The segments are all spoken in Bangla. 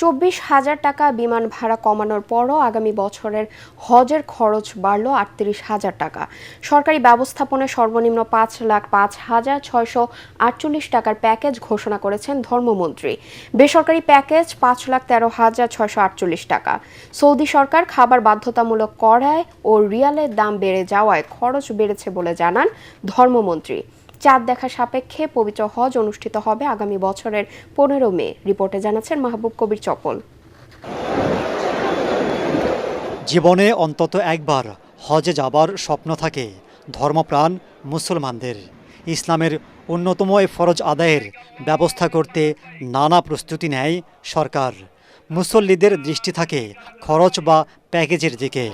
24,000 টাকা বিমান ভাড়া কমানোর পরও আগামী বছরের হজের খরচ বাড়ল 38,000 টাকা। সরকারি ব্যবস্থাপনায় সর্বনিম্ন 5,05,648 টাকার প্যাকেজ ঘোষণা করেছেন ধর্মমন্ত্রী। বেসরকারি প্যাকেজ 5,13,648 টাকা। সৌদি সরকার খাবার বাধ্যতামূলক করায় ও রিয়ালের দাম বেড়ে যাওয়ায় খরচ বেড়েছে বলে জানান ধর্মমন্ত্রী। চাঁদ দেখা সাপেক্ষে পবিত্র হজ অনুষ্ঠিত হবে আগামী বছরের 15 মে। রিপোর্টে জানাচ্ছেন মাহবুব কবির চপল। জীবনে অন্তত একবার হজে যাবার স্বপ্ন থাকে ধর্মপ্রাণ মুসলমানদের। ইসলামের অন্যতম এই ফরজ আদায়ের ব্যবস্থা করতে নানা প্রস্তুতি নেয় সরকার। মুসল্লিদের দৃষ্টি থাকে খরচ বা প্যাকেজের দিকে।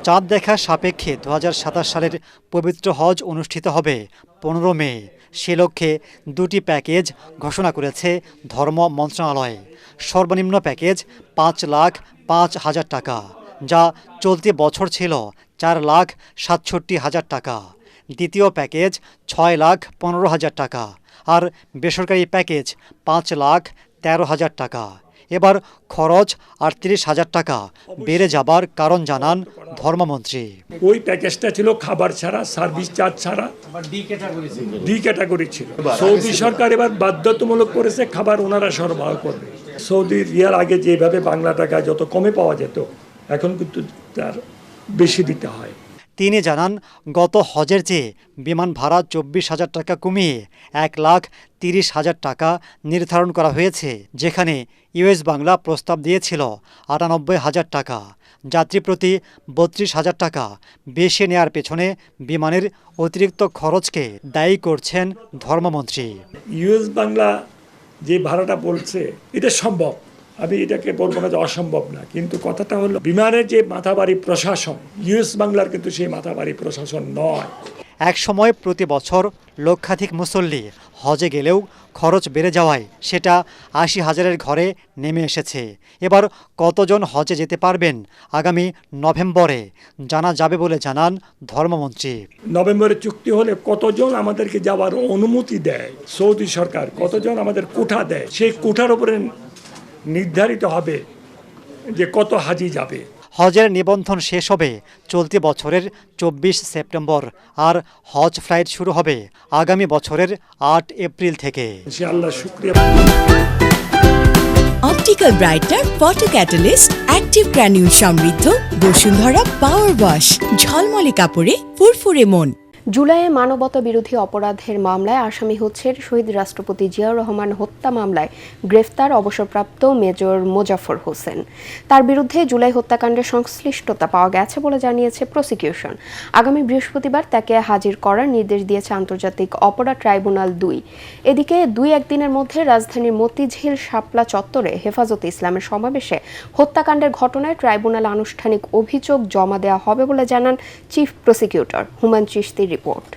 চাঁদ দেখা সাপেক্ষে 2027 সালের পবিত্র হজ অনুষ্ঠিত হবে 15 মে। সে লক্ষ্যে দুটি প্যাকেজ ঘোষণা করেছে ধর্ম মন্ত্রণালয়। সর্বনিম্ন প্যাকেজ 5,05,000 টাকা, যা চলতি বছর ছিল 4,67,000 টাকা। দ্বিতীয় প্যাকেজ 6,15,000 টাকা আর বেসরকারি প্যাকেজ 5,13,000 টাকা। এবার খরচ 38,000 টাকা বেড়ে যাবার কারণ জানান ধর্মমন্ত্রী। ওই প্যাকেজটা ছিল খাবার ছাড়া, সার্ভিস চার্জ ছাড়া, ডি ক্যাটাগরি ছিল। সৌদি সরকার এবার বাধ্যতামূলক করেছে খাবার ওনারা সরবরাহ করবে। সৌদি রিয়াল আগে যেভাবে বাংলা টাকা যত কমে পাওয়া যেত, এখন কিন্তু তার বেশি দিতে হয়। তিনি জানান, গত হজের চেয়ে বিমান ভাড়া 24,000 টাকা কমিয়ে 1,30,000 টাকা নির্ধারণ করা হয়েছে, যেখানে ইউএস বাংলা প্রস্তাব দিয়েছিল 98,000 টাকা। যাত্রী প্রতি 32,000 টাকা বেশি নেয়ার পেছনে বিমানের অতিরিক্ত খরচকে দায়ী করছেন ধর্মমন্ত্রী। ইউএস বাংলা যে ভাড়াটা বলছে এটা সম্ভব, আমি এটাকে বলবো না যে অসম্ভব না, কিন্তু কথাটা হলো বিমানের যে মাথাবাড়ি প্রশাসন, ইউএস বাংলার কিন্তু সেই মাথাবাড়ি প্রশাসন নয়। এক সময় প্রতি বছর লক্ষাধিক মুসল্লি হজে গেলেও খরচ বেড়ে যাওয়ায় সেটা 80,000-এর ঘরে নেমে এসেছে। এবার কতজন হজে যেতে পারবেন আগামী নভেম্বরে জানা যাবে বলে জানান ধর্মমন্ত্রী। নভেম্বরে চুক্তি হলে কতজন আমাদেরকে যাওয়ার অনুমতি দেয় সৌদি সরকার, কতজন আমাদের কোঠা দেয়, সেই কোঠার উপরে নির্ধারিত হবে যে কত হাজি যাবে। হজের নিবন্ধন শেষ হবে চলতি বছরের 24 সেপ্টেম্বর আর হজ ফ্লাইট শুরু হবে আগামী বছরের 8 এপ্রিল থেকে। ইনশাআল্লাহ। শুকরিয়া। Optical brightener photo catalyst active granule সমৃদ্ধ বসুন্ধরা পাওয়ার ওয়াশ, ঝলমলে কাপড়ে ফুরফুরে মন। জুলাইয়ে মানবতা বিরোধী অপরাধের মামলায় আসামি হচ্ছেন শহীদ রাষ্ট্রপতি জিয়াউর রহমান হত্যা মামলায় গ্রেফতার অবসরপ্রাপ্ত মেজর মোজাফফর হোসেন। তার বিরুদ্ধে জুলাই হত্যাকাণ্ডের সংশ্লিষ্টতা পাওয়া গেছে বলে জানিয়েছে প্রসিকিউশন। আগামী বৃহস্পতিবার তাকে হাজির করার নির্দেশ দিয়েছে আন্তর্জাতিক অপরাধ ট্রাইব্যুনাল 2। এদিকে 2-1 দিনের মধ্যে রাজধানীর মতিঝিল শাপলা চত্বরে হেফাজতে ইসলামের সমাবেশে হত্যাকাণ্ডের ঘটনায় ট্রাইব্যুনালে আনুষ্ঠানিক অভিযোগ জমা দেওয়া হবে বলে জানান চিফ প্রসিকিউটর হুমায়ুন চিশতির রিপোর্ট।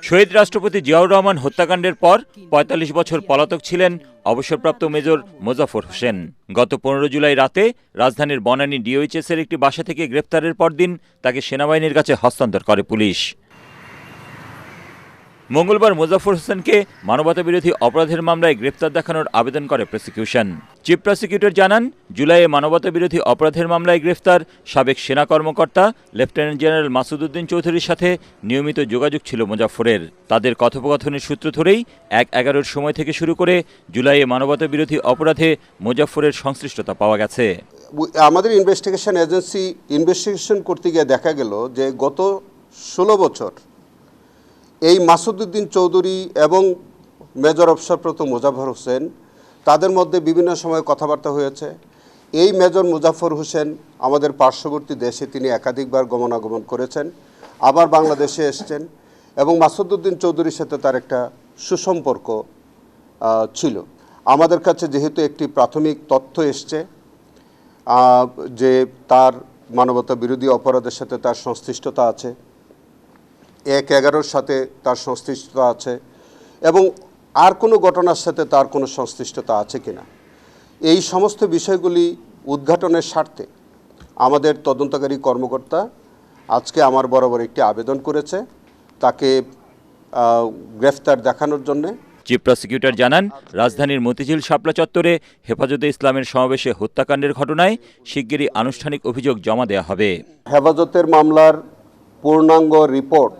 শহীদ রাষ্ট্রপতি জিয়াউর রহমান হত্যাকাণ্ডের পর ৪৫ বছর পলাতক ছিলেন অবসরপ্রাপ্ত মেজর মোজাফফর হোসেন। গত 15 জুলাই রাতে রাজধানীর বনানী ডিওএইচএস-এর একটি বাসা থেকে গ্রেপ্তারের পরদিন তাকে সেনাবাহিনীর কাছে হস্তান্তর করে পুলিশ। মঙ্গলবার মোজাফফর হোসেনকে মানবতাবিরোধী অপরাধের মামলায় গ্রেপ্তার দেখানোর আবেদন করে প্রসিকিউশন। চিফ প্রসিকিউটর জানান, জুলাইয়ে মানবতাবিরোধী অপরাধের মামলায় গ্রেফতার সাবেক সেনা কর্মকর্তা লেফটেন্যান্ট জেনারেল মাসুদ উদ্দিন চৌধুরীর সাথে নিয়মিত যোগাযোগ ছিল মোজাফফরের। তাদের কথোপকথনের সূত্র ধরেই 1/11-র সময় থেকে শুরু করে জুলাইয়ে মানবতাবিরোধী অপরাধে মোজাফফরের সংশ্লিষ্টতা পাওয়া গেছে। আমাদের ইনভেস্টিগেশন এজেন্সি ইনভেস্টিগেশন করতে গিয়ে দেখা গেল যে গত 16 বছর এই মাসুদ উদ্দিন চৌধুরী এবং মেজর অবসরপ্রাপ্ত মোজাফফর হোসেন তাদের মধ্যে বিভিন্ন সময় কথাবার্তা হয়েছে। এই মেজর মোজাফফর হোসেন আমাদের পার্শ্ববর্তী দেশে তিনি একাধিকবার গমনাগমন করেছেন, আবার বাংলাদেশে এসছেন এবং মাসুদ উদ্দিন চৌধুরীর সাথে তার একটা সুসম্পর্ক ছিল। আমাদের কাছে যেহেতু একটি প্রাথমিক তথ্য এসছে যে তার মানবতা বিরোধী অপরাধের সাথে তার সংশ্লিষ্টতা আছে, 1/11-র সাথে তার সংশ্লিষ্টতা আছে এবং আর কোনো ঘটনার সাথে তার কোনো সংশ্লিষ্টতা আছে কিনা, এই সমস্ত বিষয়গুলি উদ্ঘাটনের স্বার্থে আমাদের তদন্তকারী কর্মকর্তা আজকে আমার বরাবর একটি আবেদন করেছে তাকে গ্রেফতার দেখানোর জন্য। চিফ প্রসিকিউটর জানান, রাজধানীর মতিঝিল শাপলা চত্বরে হেফাজতে ইসলামের সমাবেশে হত্যাকাণ্ডের ঘটনায় শিগগিরই আনুষ্ঠানিক অভিযোগ জমা দেওয়া হবে। হেফাজতের মামলার পূর্ণাঙ্গ রিপোর্ট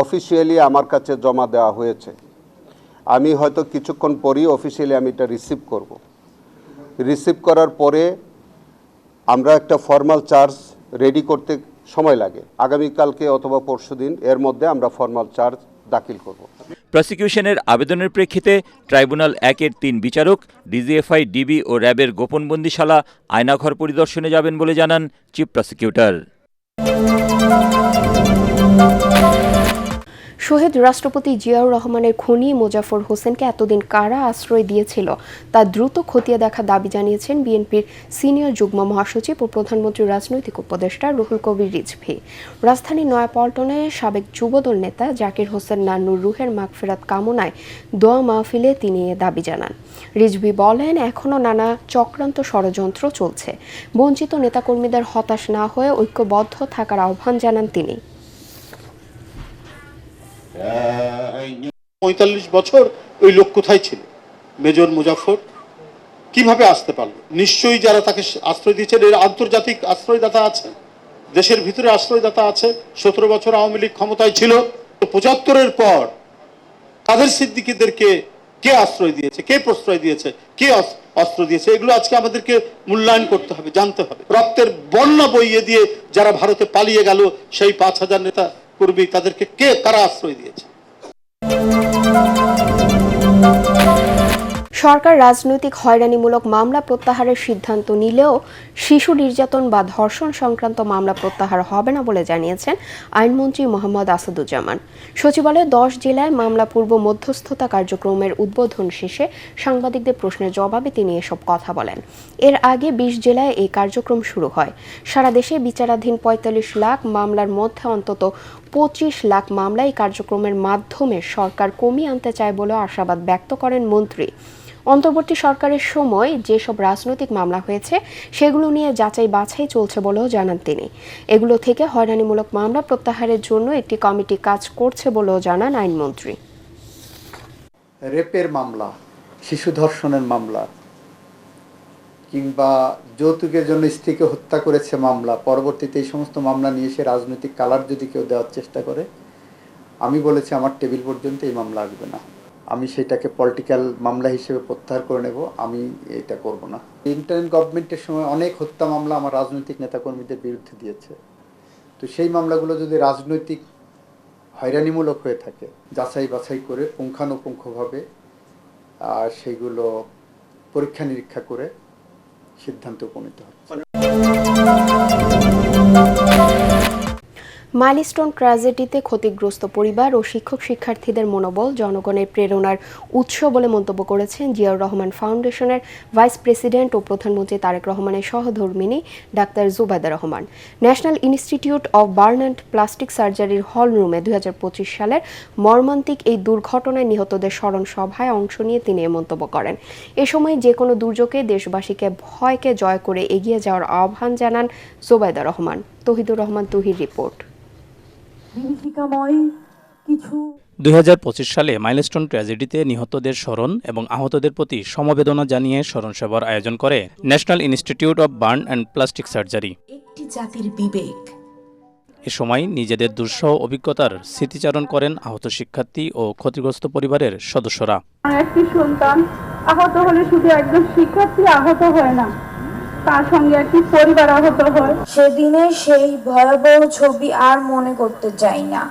অফিসিয়ালি আমার কাছে জমা দেওয়া হয়েছে। আমি হয়তো কিছুক্ষণ পরই অফিসিয়ালি আমি এটা রিসিভ করব। রিসিভ করার পরে আমরা একটা ফর্মাল চার্জ রেডি করতে সময় লাগে, আগামীকালকে অথবা পরশুদিন এর মধ্যে আমরা ফর্মাল চার্জ দাখিল করব। প্রসিকিউশনের আবেদনের প্রেক্ষিতে ট্রাইব্যুনাল 1-এর 3 বিচারক ডিজিএফআই, ডিবি ও র্যাবের গোপন বন্দিশালা আয়নাঘর পরিদর্শনে যাবেন বলে জানান চিফ প্রসিকিউটর। শহীদ রাষ্ট্রপতি জিয়াউর রহমানের খুনি মোজাফর হোসেনকে এতদিন কারা আশ্রয় দিয়েছিল তা দ্রুত খতিয়ে দেখার দাবি জানিয়েছেন বিএনপির সিনিয়র যুগ্ম মহাসচিব ও প্রধানমন্ত্রীর রাজনৈতিক উপদেষ্টা রুহুল কবির রিজভী। রাজধানীর নয়াপল্টনে সাবেক যুবদল নেতা জাকির হোসেন নান্নুর রুহের মাগফিরাত কামনায় দোয়া মাহফিলে তিনি এ দাবি জানান। রিজভী বলেন, এখনও নানা চক্রান্ত ষড়যন্ত্র চলছে। বঞ্চিত নেতাকর্মীদের হতাশ না হয়ে ঐক্যবদ্ধ থাকার আহ্বান জানান তিনি। ৪৫ বছর ওই লোক কোথায় ছিল? মেজর মুজাফর কিভাবে আসতে পারলো? নিশ্চয়ই যারা তাকে আশ্রয় দিয়েছেন এর আন্তর্জাতিক আশ্রয়দাতা আছে, দেশের ভিতরে আশ্রয়দাতা আছে। ১৭ বছর আওয়ামী লীগ ক্ষমতায় ছিল। ৭৫-এর পর কাদের সিদ্দিকীদেরকে কে আশ্রয় দিয়েছে, কে প্রশ্রয় দিয়েছে, কে অস্ত্র দিয়েছে, এগুলো আজকে আমাদেরকে মূল্যায়ন করতে হবে, জানতে হবে। রক্তের বন্যা বইয়ে দিয়ে যারা ভারতে পালিয়ে গেল সেই ৫,০০০ নেতা কর্মী, তাদেরকে কারা আশ্রয় দিয়েছে? সরকার রাজনৈতিক হয়রানিমূলক মামলা প্রত্যাহারের সিদ্ধান্ত নিলেও শিশু নির্যাতন বা ধর্ষণ সংক্রান্ত মামলা প্রত্যাহার হবে না বলে জানিয়েছেন আইনমন্ত্রী মোহাম্মদ আসাদুজ্জামান। সচিবালয়ে ১০ জেলায় মামলা পূর্ব মধ্যস্থতা কার্যক্রমের উদ্বোধন শেষে সাংবাদিকদের প্রশ্নের জবাবে তিনি এসব কথা বলেন। এর আগে ২০ জেলায় এই কার্যক্রম শুরু হয়। সারা দেশে বিচারাধীন ৪৫ লাখ মামলার মধ্যে অন্তত ২৫ লাখ মামলা এই কার্যক্রমের মাধ্যমে সরকার কমিয়ে আনতে চায় বলেও আশাবাদ ব্যক্ত করেন মন্ত্রী। অন্তর্বর্তী সরকারের সময় যেসব রাজনৈতিক মামলা হয়েছে সেগুলো নিয়ে যাচাই বাছাই চলছে বলেও জানান তিনি। এগুলো থেকে হয়রানিমূলক মামলা প্রত্যাহারের জন্য একটি কমিটি কাজ করছে বলেও জানান আইনমন্ত্রী। রেপের মামলা, শিশু ধর্ষণের মামলা কিংবা যৌতুকের জন্য স্ত্রীকে হত্যা করেছে মামলা, পরবর্তীতে এই সমস্ত মামলা নিয়ে এসে রাজনৈতিক কালার যদি কেউ দেওয়ার চেষ্টা করে, আমি বলেছি আমার টেবিল পর্যন্ত এই মামলা আসবে না। আমি সেটাকে পলিটিক্যাল মামলা হিসেবে প্রত্যাহার করে নেব, আমি এটা করব না। ইন্টারিম গভর্নমেন্টের সময় অনেক হত্যা মামলা আমার রাজনৈতিক নেতাকর্মীদের বিরুদ্ধে দিয়েছে। তো সেই মামলাগুলো যদি রাজনৈতিক হয়রানিমূলক হয়ে থাকে, যাচাই বাছাই করে পুঙ্খানুপুঙ্খভাবে সেগুলো পরীক্ষা নিরীক্ষা করে সিদ্ধান্ত উপনীত হবে। মাইলস্টোন ট্র্যাজেডিতে ক্ষতিগ্রস্ত পরিবার ও শিক্ষক শিক্ষার্থীদের মনোবল জনগণের প্রেরণার উৎস বলে মন্তব্য করেছেন জিয়াউর রহমান ফাউন্ডেশনের ভাইস প্রেসিডেন্ট ও প্রধানমন্ত্রী তারেক রহমানের সহধর্মিণী doctor Zubaida Rahman. National institute of burn and plastic সার্জারির হলরুমে ২০২৫ সালের মর্মান্তিক এই দুর্ঘটনায় নিহতদের স্মরণ সভায় অংশ নিয়ে তিনি এ মন্তব্য করেন। এ সময় যে কোনো দুর্যোগে দেশবাসীকে ভয়কে জয় করে এগিয়ে যাওয়ার আহ্বান জানান জুবাইদা রহমান। তহিদুর রহমান তুহির রিপোর্ট। ২০২৫ সালে মাইলস্টোন ট্র্যাজেডিতে নিহতদের স্মরণ এবং আহতদের প্রতি সমবেদনা জানিয়ে স্মরণ সভার আয়োজন করে national institute of burn and plastic surgery. একটি জাতির বিবেক। এ সময় নিজেদের দুঃসহ অভিজ্ঞতার স্মৃতিচারণ করেন আহত শিক্ষার্থী ও ক্ষতিগ্রস্ত পরিবারের সদস্যরা। একটি সন্তান আহত হলে শুধু একজন শিক্ষার্থী আহত হয় না, তার সঙ্গে একটি পরিবার আহত হয়। সেদিনের সেই ভয়াবহ ছবি আর মনে করতে চাই না।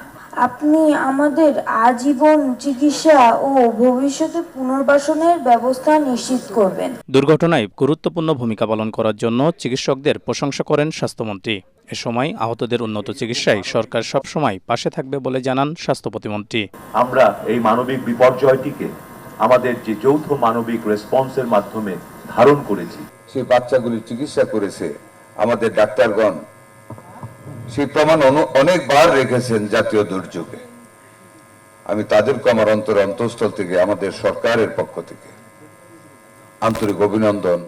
আপনি আমাদের আজীবন চিকিৎসা ও ভবিষ্যতে পুনর্বাসনের ব্যবস্থা নিশ্চিত করবেন। দুর্ঘটনায় গুরুত্বপূর্ণ ভূমিকা পালন করার জন্য চিকিৎসকদের প্রশংসা করেন স্বাস্থ্যমন্ত্রী। এ সময় আহতদের উন্নত চিকিৎসায় সরকার সবসময় পাশে থাকবে বলে জানান স্বাস্থ্য প্রতিমন্ত্রী। আমরা এই মানবিক বিপর্যয়টিকে আমাদের যে যৌথ মানবিক রেসপন্সের মাধ্যমে ধারণ করেছি, সেই বাচ্চাগুলির চিকিৎসা করেছে আমাদের ডাক্তারগণ, সেই প্রমাণ অনেকবার রেখেছেন জাতীয় দুর্যোগে। আমি তাদেরকে আমার অন্তঃস্থল থেকে আমাদের সরকারের পক্ষ থেকে আন্তরিক অভিনন্দন।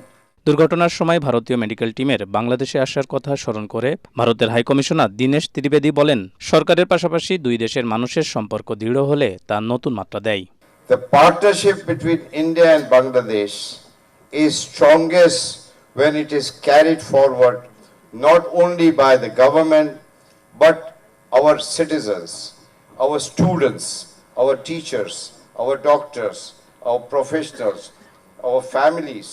দুর্ঘটনার সময় ভারতীয় মেডিকেল টিমের বাংলাদেশে আসার কথা স্মরণ করে ভারতের হাইকমিশনার দীনেশ ত্রিবেদী বলেন, সরকারের পাশাপাশি দুই দেশের মানুষের সম্পর্ক দৃঢ় হলে তা নতুন মাত্রা দেয়। The partnership between India and Bangladesh is strongest when it is carried forward not only by the government but our citizens, our students, our teachers, our doctors, our professionals, our families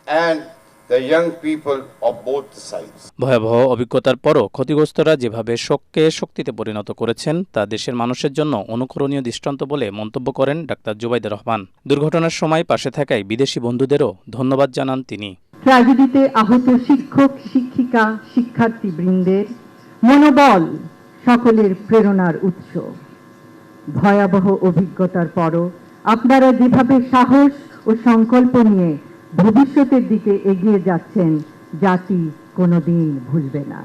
and the young people of both sides. ভয়াবহ অভিজ্ঞতার পরও ক্ষতিগ্রস্তরা যেভাবে শোককে শক্তিতে পরিণত করেছেন তা দেশের মানুষের জন্য অনুকরণীয় দৃষ্টান্ত বলে মন্তব্য করেন ডাক্তার জুবাইদুর রহমান। দুর্ঘটনার সময় পাশে থাকায় বিদেশি বন্ধুদেরও ধন্যবাদ জানান তিনি। ট্র্যাজেডিতে আহত শিক্ষক, শিক্ষিকা, শিক্ষার্থীবৃন্দের মনোবল সকলের প্রেরণার উৎস। ভয়াবহ অভিজ্ঞতার পরও আপনারা যেভাবে সাহস ও সংকল্প নিয়ে ভবিষ্যতের দিকে এগিয়ে যাচ্ছেন জাতি কোনোদিন ভুলবে না।